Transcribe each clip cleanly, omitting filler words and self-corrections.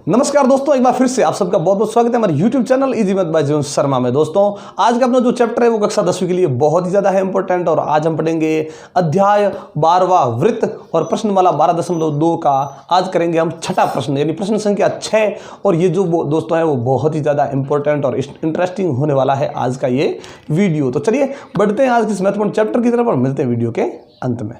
नमस्कार दोस्तों, एक बार फिर से आप सबका बहुत बहुत स्वागत है हमारे YouTube channel easy math bye जीवन शर्मा में। दोस्तों आज का अपना जो चैप्टर है वो कक्षा 10वीं के लिए बहुत ही ज़्यादा है इंपॉर्टेंट और आज हम पढ़ेंगे अध्याय 12वां वृत्त और प्रश्नमाला 12.2 का आज करेंगे हम छठा प्रश्न यानी प्रश्न संख्या 6। और ये जो दोस्तों है वो बहुत ही ज़्यादा इंपॉर्टेंट और इंटरेस्टिंग होने वाला है आज का ये वीडियो। तो चलिए बढ़ते हैं आज के इस महत्वपूर्ण चैप्टर की तरफ और मिलते हैं वीडियो के अंत में।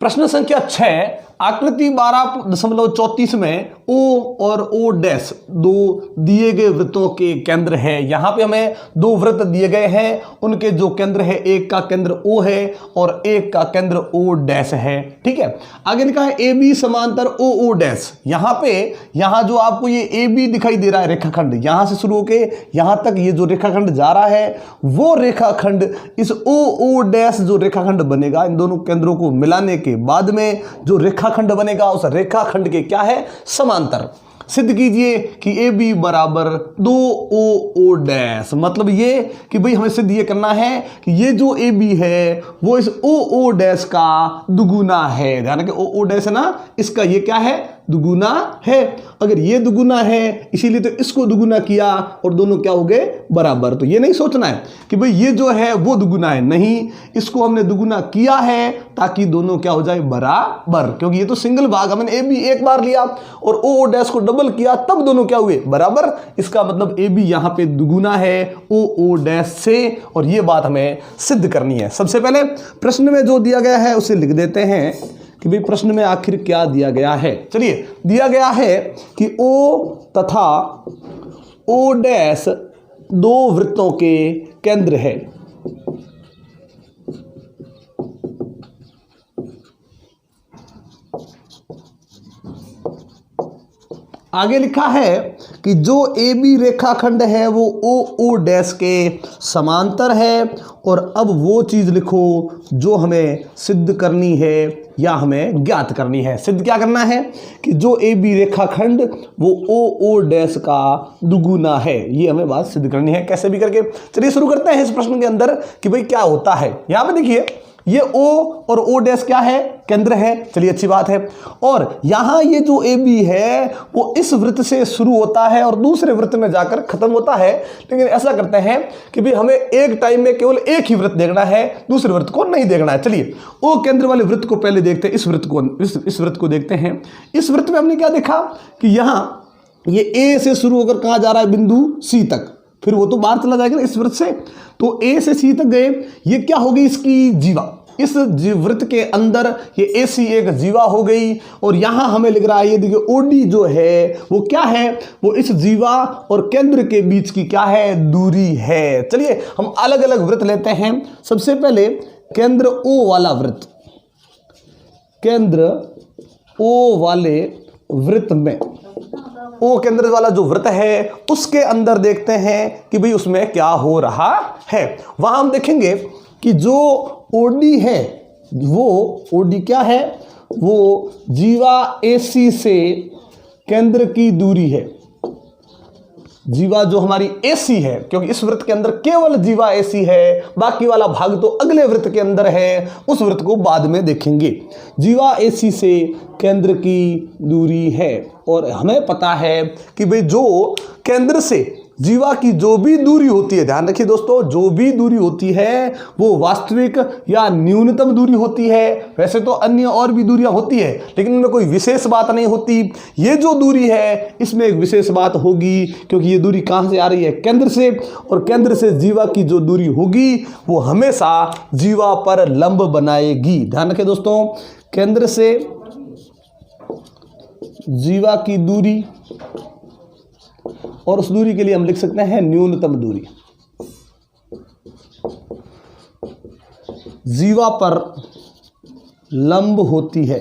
प्रश्न संख्या 6 आकृति 12.34 में O और O डैश दो दिए गए वृत्तों के केंद्र हैं। यहाँ पे हमें दो वृत्त दिए गए हैं, उनके जो केंद्र है एक का केंद्र O है और एक का केंद्र O डैश है। ठीक है, आगे लिखा है AB समांतर OO डैश। यहाँ जो आपको ये AB दिखाई दे रहा है रेखाखंड, यहाँ से शुरू होके यहाँ तक ये जो रेखाखंड जा रहा है वो रेखाखंड इस OO डैश जो रेखाखंड बनेगा, इन दोनों केंद्रों को मिलाने के बाद में जो रेखाखंड बनेगा उस रेखाखंड के क्या है समांतर। सिद्ध कीजिए कि AB बराबर 2OO डैश। मतलब ये कि भाई हमें सिद्ध ये करना है कि ये जो AB है वो इस OO डैश का दुगुना है। ध्यान रखें OO डैश है ना, इसका ये क्या है दुगुना है। अगर ये दुगुना है इसीलिए तो इसको दुगुना किया और दोनों क्या हो गए बराबर। तो ये नहीं सोचना है कि भाई ये जो है वो दुगुना है, नहीं, इसको हमने दुगुना किया है ताकि दोनों क्या हो जाए बराबर। क्योंकि ये तो सिंगल भाग हमने AB एक बार लिया और OO डैश को डबल किया तब दोनों क्या हुए बराबर। इसका मतलब AB यहाँ पे दुगुना है OO डैश से और ये बात हमें सिद्ध करनी है। सबसे पहले प्रश्न में जो दिया गया है उसे लिख देते हैं कि भाई प्रश्न में आखिर क्या दिया गया है। चलिए, दिया गया है कि O तथा O डैश दो वृत्तों के केंद्र है। आगे लिखा है कि जो AB रेखाखंड है वो OO डैश के समांतर है। और अब वो चीज लिखो जो हमें सिद्ध करनी है या हमें ज्ञात करनी है। सिद्ध क्या करना है कि जो AB रेखाखंड वो OO डैश का दुगुना है, ये हमें बात सिद्ध करनी है कैसे भी करके। चलिए शुरू करते हैं इस प्रश्न के अंदर कि भाई क्या होता है। यहां पे देखिए ये O और O डैश क्या है केंद्र है। चलिए अच्छी बात है। और यहां ये जो AB है वो इस वृत्त से शुरू होता है और दूसरे वृत्त में जाकर खत्म होता है। लेकिन ऐसा करते हैं कि भाई हमें एक टाइम में केवल एक ही वृत्त देखना है, दूसरे वृत्त को नहीं देखना है। चलिए O केंद्र वाले वृत्त को पहले देखते हैं, इस वृत्त को देखते हैं। इस वृत्त में हमने क्या देखा कि यहां ये A से शुरू होकर कहां जा रहा है बिंदु C तक, फिर वो तो बाहर चला जाएगा ना इस वृत्त से। तो A से C तक गए, ये क्या होगी इसकी जीवा। इस वृत्त के अंदर ये AC एक जीवा हो गई और यहां हमें लिख रहा है ये देखिए OD जो है वो क्या है, वो इस जीवा और केंद्र के बीच की क्या है दूरी है। चलिए हम अलग अलग वृत्त लेते हैं। सबसे पहले केंद्र O वाला वृत्त, केंद्र O वाले वृत्त में O केंद्र वाला जो वृत्त है उसके अंदर देखते हैं कि भाई उसमें क्या हो रहा है। वहां हम देखेंगे कि जो OD है वो OD क्या है, वो जीवा AC से केंद्र की दूरी है। जीवा जो हमारी AC है, क्योंकि इस वृत्त के अंदर केवल जीवा AC है, बाकी वाला भाग तो अगले वृत्त के अंदर है, उस वृत्त को बाद में देखेंगे। जीवा AC से केंद्र की दूरी है और हमें पता है कि भाई जो केंद्र से जीवा की जो भी दूरी होती है, ध्यान रखिए दोस्तों, जो भी दूरी होती है वो वास्तविक या न्यूनतम दूरी होती है। वैसे तो अन्य और भी दूरियां होती है लेकिन इनमें कोई विशेष बात नहीं होती। ये जो दूरी है इसमें एक विशेष बात होगी क्योंकि ये दूरी कहां से आ रही है केंद्र से, और केंद्र से जीवा की जो दूरी होगी वो हमेशा जीवा पर लंब बनाएगी। ध्यान रखें दोस्तों, केंद्र से जीवा की दूरी और उस दूरी के लिए हम लिख सकते हैं न्यूनतम दूरी, जीवा पर लंब होती है।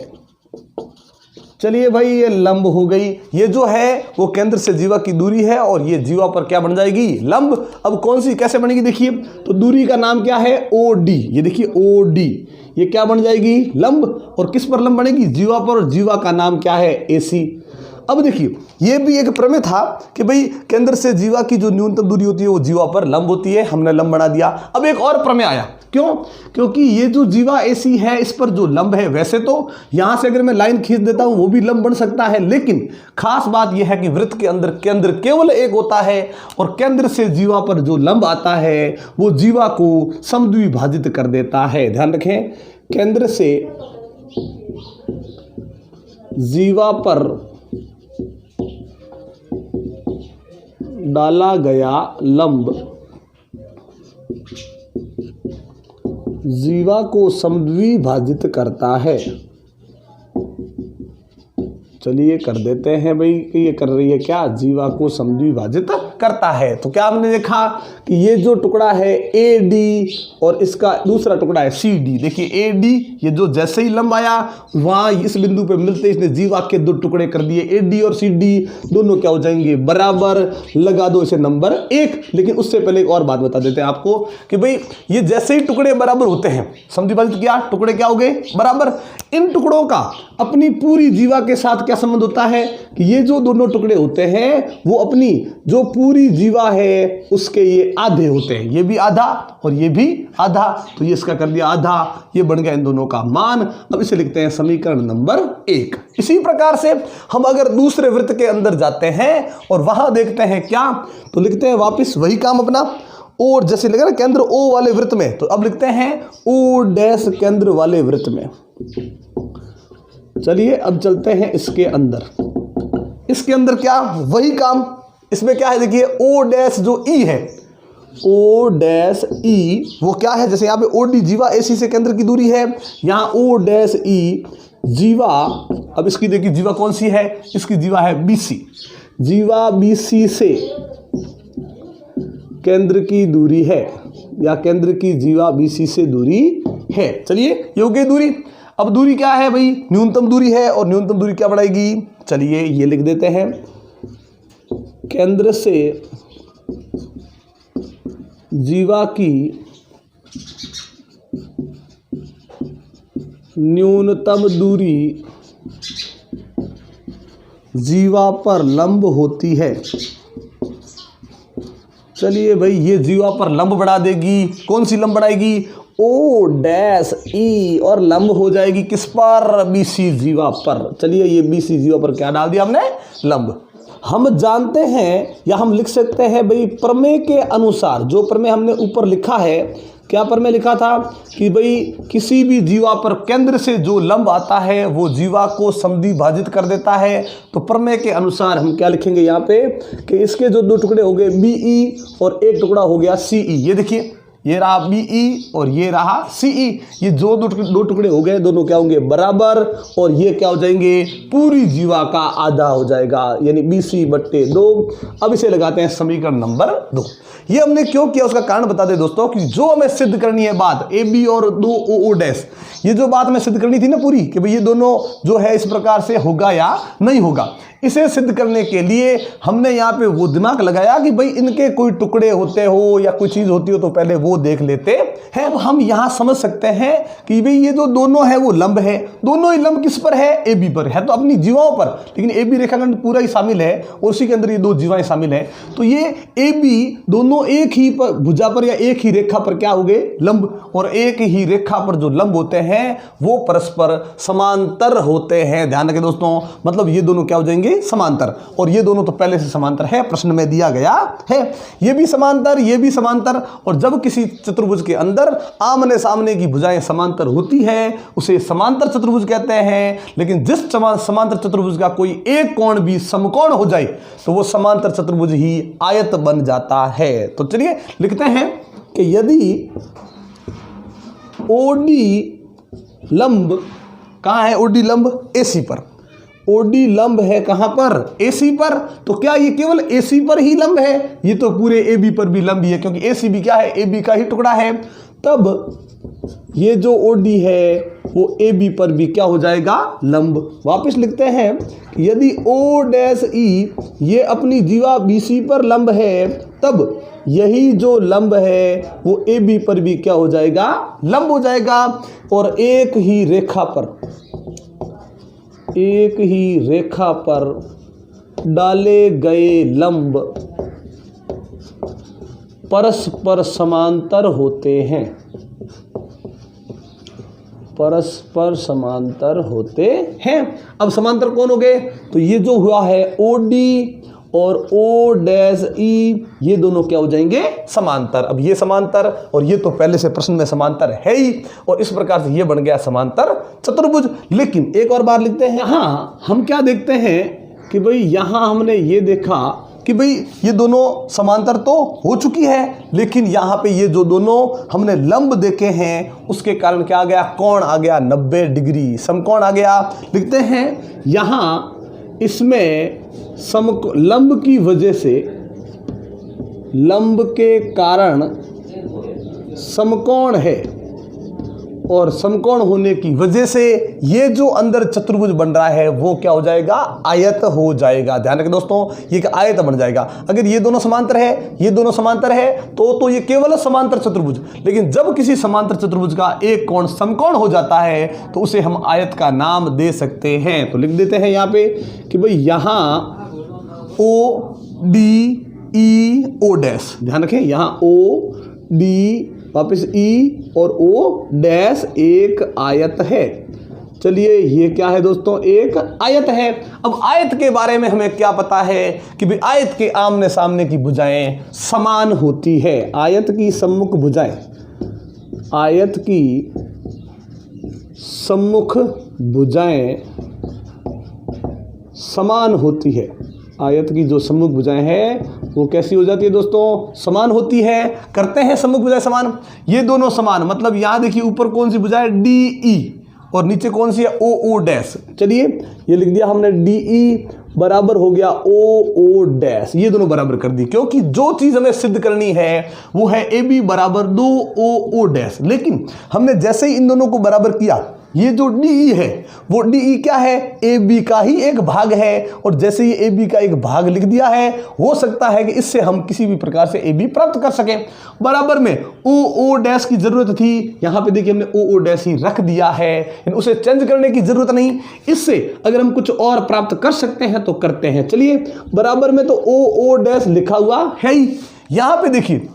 चलिए भाई ये लंब हो गई, ये जो है वो केंद्र से जीवा की दूरी है और ये जीवा पर क्या बन जाएगी लंब। अब कौन सी कैसे बनेगी देखिए, तो दूरी का नाम क्या है OD। ये देखिए OD ये क्या बन जाएगी लंब, और किस पर लंब बनेगी जीवा पर, और जीवा का नाम क्या है AC। अब देखिए ये भी एक प्रमेय था कि भाई केंद्र से जीवा की जो न्यूनतम दूरी होती है वो जीवा पर लंब होती है, हमने लंब बना दिया। अब एक और प्रमेय आया क्यों? क्योंकि ये जो जीवा ऐसी है इस पर जो लंब है, वैसे तो यहां से अगर मैं लाइन खींच देता हूं वो भी लंब बन सकता है, लेकिन खास बात यह है कि वृत्त के अंदर केंद्र केवल एक होता है और केंद्र से जीवा पर जो लंब आता है वो जीवा को समद्विभाजित कर देता है। ध्यान रखें, केंद्र से जीवा पर डाला गया लंब जीवा को समद्विभाजित करता है। चलिए कर देते हैं भाई कि ये कर रही है क्या, जीवा को समद्विभाजित करता है। तो क्या हमने देखा कि ये जो टुकड़ा है AD और इसका दूसरा टुकड़ा है CD। देखिए AD ये जो जैसे ही लंब आया वहां इस बिंदु पे मिलते इसने जीवा के दो टुकड़े कर दिए, AD और CD दोनों क्या हो जाएंगे, बराबर। लगा दो इसे नंबर 1। लेकिन उससे पहले एक और बात बता देते हैं आपको कि भाई ये जैसे ही टुकड़े बराबर होते हैं, समद्विभाजित किया, टुकड़े क्या हो गए, बराबर। इन टुकड़ों का अपनी पूरी जीवा के साथ क्या संबंध होता है कि ये जो दोनों टुकड़े होते हैं वो अपनी जो पूरी जीवा है उसके ये आधे होते हैं, ये भी आधा और ये भी आधा। तो ये इसका कर दिया आधा, ये बन गया इन दोनों का मान। अब इसे लिखते हैं समीकरण नंबर 1। इसी प्रकार से हम अगर दूसरे वृत्त के अंदर जाते हैं और वहां देखते हैं क्या, तो लिखते हैं वापस वही काम अपना। और जैसे लगा ना केंद्र O वाले वृत्त में, तो अब लिखते हैं O' केंद्र वाले वृत्त में। चलिए अब चलते हैं इसके अंदर। इसके अंदर क्या, वही काम। इसमें क्या है, देखिए O' जो E है, O' वो क्या है, जैसे यहाँ पे OD जीवा AC से केंद्र की दूरी है, यहाँ O' जीवा। अब इसकी देखिए जीवा कौन सी है, इसकी जीवा है BC। जीवा BC से केंद्र की दूरी है, या केंद्र की जीवा BC से दूरी है। चलिए ये हो गई दूरी। अब दूरी क्या है भाई, न्यूनतम दूरी है, और न्यूनतम दूरी क्या बढ़ाएगी, चलिए ये लिख देते हैं, केंद्र से जीवा की न्यूनतम दूरी जीवा पर लंब होती है। चलिए भाई ये जीवा पर लंब बढ़ा देगी, कौन सी लंब बढ़ाएगी, O' और लंब हो जाएगी किस पर, BC जीवा पर। चलिए ये BC जीवा पर क्या डाल दिया हमने, लंब। हम जानते हैं या हम लिख सकते हैं भाई प्रमेय के अनुसार, जो प्रमेय हमने ऊपर लिखा है, क्या प्रमेय लिखा था कि भाई किसी भी जीवा पर केंद्र से जो लंब आता है वो जीवा को समद्विभाजित कर देता है। तो प्रमेय के अनुसार हम क्या लिखेंगे यहाँ पे कि इसके जो दो टुकड़े हो गए BE और एक टुकड़ा हो गया CE। ये देखिए ये रहा BE और ये रहा CE। ये जो दो टुकड़े हो गए दोनों क्या होंगे, बराबर, और ये क्या हो जाएंगे, पूरी जीवा का आधा हो जाएगा, यानी BC/2। अब इसे लगाते हैं समीकरण नंबर 2। ये हमने क्यों किया उसका कारण बता दें दोस्तों, कि जो हमें सिद्ध करनी है बात AB और 2 OO', ये जो बात हमें सिद्ध करनी थी ना पूरी, कि भाई ये दोनों जो है इस प्रकार से होगा या नहीं होगा, इसे सिद्ध करने के लिए हमने यहाँ पे वो दिमाग लगाया कि भाई इनके कोई टुकड़े होते हो या कोई चीज होती हो तो पहले वो देख लेते हैं। अब हम यहाँ समझ सकते हैं कि भाई ये जो दोनों है वो लंब है, दोनों ही लंब किस पर है, AB पर है, तो अपनी जीवाओं पर, लेकिन AB रेखाखंड पूरा ही शामिल है और उसी के अंदर ये दो जीवाएं शामिल है। तो ये AB दोनों एक ही भुजा पर या एक ही रेखा पर क्या हो गए, लंब, और एक ही रेखा पर जो लंब होते हैं वो परस्पर समांतर होते हैं। ध्यान रखें दोस्तों, मतलब ये दोनों क्या हो जाएंगे, समांतर, और ये दोनों तो पहले से समांतर है, प्रश्न में दिया गया है। ये भी समांतर, ये भी समांतर, और जब किसी चतुर्भुज के अंदर आमने सामने की भुजाएं समांतर होती है उसे समांतर चतुर्भुज कहते हैं। लेकिन जिस समांतर चतुर्भुज का कोई एक कोण भी समकोण हो जाए तो वो समांतर चतुर्भुज ही आयत बन जाता है। तो चलिए लिखते हैं कि यदि OD लंब कहाँ है, OD लंब AC पर, OD लंब है कहां पर, AC पर, तो क्या ये केवल AC पर ही लंब है, ये तो पूरे AB पर भी लंब ही है, क्योंकि AC भी क्या है, AB का ही टुकड़ा है। तब ये जो OD है वो AB पर भी क्या हो जाएगा, लंब। वापस लिखते हैं कि यदि O' ये अपनी जीवा BC पर लंब है, तब यही जो लंब है वो AB पर भी क्या हो जाएगा, लंब हो जाएगा। और एक ही रेखा पर डाले गए लंब परस्पर समांतर होते हैं। परस्पर समांतर होते हैं। अब समांतर कौन हो गए? तो ये जो हुआ है OD और O'E, ये दोनों क्या हो जाएंगे? समांतर। अब ये समांतर और ये तो पहले से प्रश्न में समांतर है ही, और इस प्रकार से ये बन गया समांतर चतुर्भुज। लेकिन एक और बार लिखते हैं, हाँ हम क्या देखते हैं कि भाई यहाँ हमने ये देखा कि भाई ये दोनों समांतर तो हो चुकी है, लेकिन यहाँ पे ये जो दोनों हमने लंब देखे हैं उसके कारण क्या आ गया? कोण आ गया 90 डिग्री, समकोण आ गया। लिखते हैं यहाँ इसमें लंब की वजह से, लंब के कारण समकोण है, और समकोण होने की वजह से ये जो अंदर चतुर्भुज बन रहा है वो क्या हो जाएगा? आयत हो जाएगा। ध्यान रखें दोस्तों, ये एक आयत बन जाएगा। अगर ये दोनों समांतर है, ये दोनों समांतर है, तो ये केवल समांतर चतुर्भुज। लेकिन जब किसी समांतर चतुर्भुज का एक कोण समकोण हो जाता है तो उसे हम आयत का नाम दे सकते हैं। तो लिख देते हैं यहाँ पे कि भाई यहाँ ODE O', ध्यान रखें यहाँ OD वापिस E और O' एक आयत है। चलिए ये क्या है दोस्तों? एक आयत है। अब आयत के बारे में हमें क्या पता है कि भाई आयत के आमने सामने की भुजाएं समान होती है। आयत की सम्मुख भुजाएं, आयत की सम्मुख भुजाएं समान होती है। आयत की जो सम्मुख भुजाएं हैं वो कैसी हो जाती है दोस्तों? समान होती है। करते हैं सम्मुख भुजाएं समान, ये दोनों समान, मतलब यहाँ देखिए ऊपर कौन सी भुजा है? DE, और नीचे कौन सी है? OO'। चलिए ये लिख दिया हमने, DE बराबर हो गया OO', ये दोनों बराबर कर दी, क्योंकि जो चीज हमें सिद्ध करनी है वो है AB बराबर 2 OO'। लेकिन हमने जैसे ही इन दोनों को बराबर किया, ये जो DE है वो DE क्या है? AB का ही एक भाग है, और जैसे ही AB का एक भाग लिख दिया है, हो सकता है कि इससे हम किसी भी प्रकार से AB प्राप्त कर सकें। बराबर में OO' की जरूरत थी, यहाँ पे देखिए हमने OO' ही रख दिया है, उसे चेंज करने की जरूरत नहीं। इससे अगर हम कुछ और प्राप्त कर सकते हैं तो करते हैं। चलिए बराबर में तो OO' लिखा हुआ है ही। यहाँ पे देखिए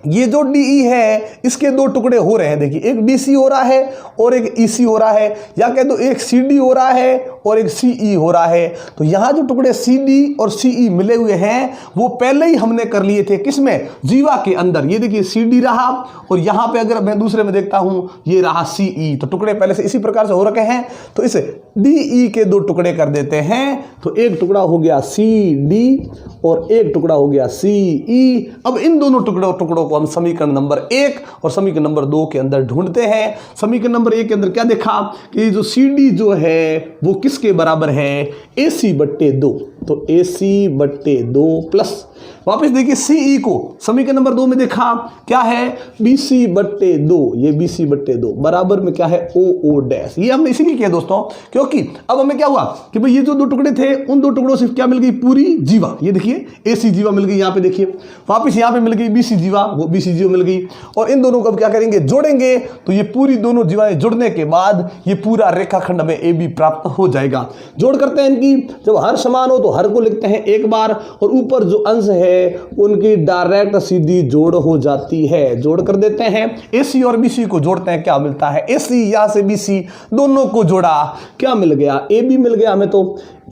ये जो DE है इसके दो टुकड़े हो रहे हैं। देखिए एक DC हो रहा है और एक EC हो रहा है, या कह दो एक CD हो रहा है और एक CE हो रहा है। तो यहाँ जो टुकड़े CD और CE मिले हुए हैं वो पहले ही हमने कर लिए थे, किसमें? जीवा के अंदर। ये देखिए CD रहा, और यहाँ पे अगर मैं दूसरे में देखता हूँ ये रहा CE, तो टुकड़े पहले से इसी प्रकार से हो रखे हैं। तो इसे DE के दो टुकड़े कर देते हैं, तो एक टुकड़ा हो गया CD और एक टुकड़ा हो गया CE। अब इन दोनों टुकड़ों को हम समीकरण नंबर 1 और समीकरण नंबर 2 के अंदर ढूंढते हैं। समीकरण नंबर 1 के अंदर क्या देखा कि जो CD जो है वो किसके बराबर है? AC/2। तो AC/2 प्लस वापस देखिए CE को समीकरण नंबर 2 में देखा क्या है? BC/2। ये BC/2 बराबर में क्या है? OO'। ये हमने इसीलिए किया दोस्तों, क्योंकि अब हमें क्या हुआ कि भाई ये जो दो टुकड़े थे उन दो टुकड़ों से क्या मिल गई? पूरी जीवा। ये देखिए AC जीवा मिल गई, यहाँ पे देखिए वापस यहाँ पे मिल गई BC जीवा, वो BC जीवा मिल गई, और इन दोनों को अब क्या करेंगे? जोड़ेंगे। तो ये पूरी दोनों जीवाएं जुड़ने के बाद ये पूरा रेखाखंड हमें AB प्राप्त हो जाएगा। जोड़ करते हैं इनकी, जब हर समान हो तो हर को लिखते हैं एक बार, और ऊपर जो अंश है उनकी डायरेक्ट सीधी जोड़ हो जाती है। जोड़ कर देते हैं, AC और BC को जोड़ते हैं, क्या मिलता है? AC यहां से BC दोनों को जोड़ा, क्या मिल गया? AB मिल गया हमें। तो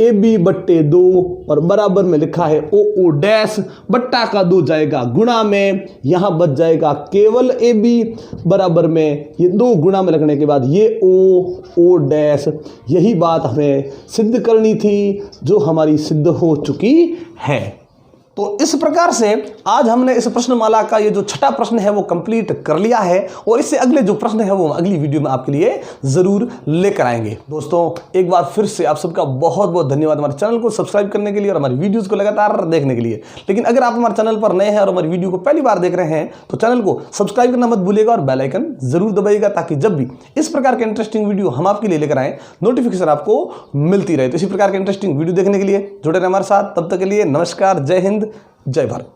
AB/2 और बराबर में लिखा है OO' बट्टा का 2 जाएगा गुणा में, यहां बच जाएगा केवल AB बराबर में ये 2 गुणा में लगने के बाद ये OO'। यही बात हमें सिद्ध करनी थी जो हमारी सिद्ध हो चुकी है। तो इस प्रकार से आज हमने इस प्रश्नमाला का ये जो छठा प्रश्न है वो कंप्लीट कर लिया है, और इससे अगले जो प्रश्न है वो अगली वीडियो में आपके लिए जरूर लेकर आएंगे। दोस्तों एक बार फिर से आप सबका बहुत बहुत धन्यवाद हमारे चैनल को सब्सक्राइब करने के लिए और हमारी वीडियोस को लगातार देखने के लिए। लेकिन अगर आप हमारे चैनल पर नए हैं और हमारी वीडियो को पहली बार देख रहे हैं तो चैनल को सब्सक्राइब करना मत भूलिएगा और बेल आइकन जरूर दबाइएगा, ताकि जब भी इस प्रकार के इंटरेस्टिंग वीडियो हम आपके लिए लेकर आए नोटिफिकेशन आपको मिलती रहे। तो इसी प्रकार के इंटरेस्टिंग वीडियो देखने के लिए जुड़े रहे हमारे साथ। तब तक के लिए नमस्कार, जय हिंद, जय भारत।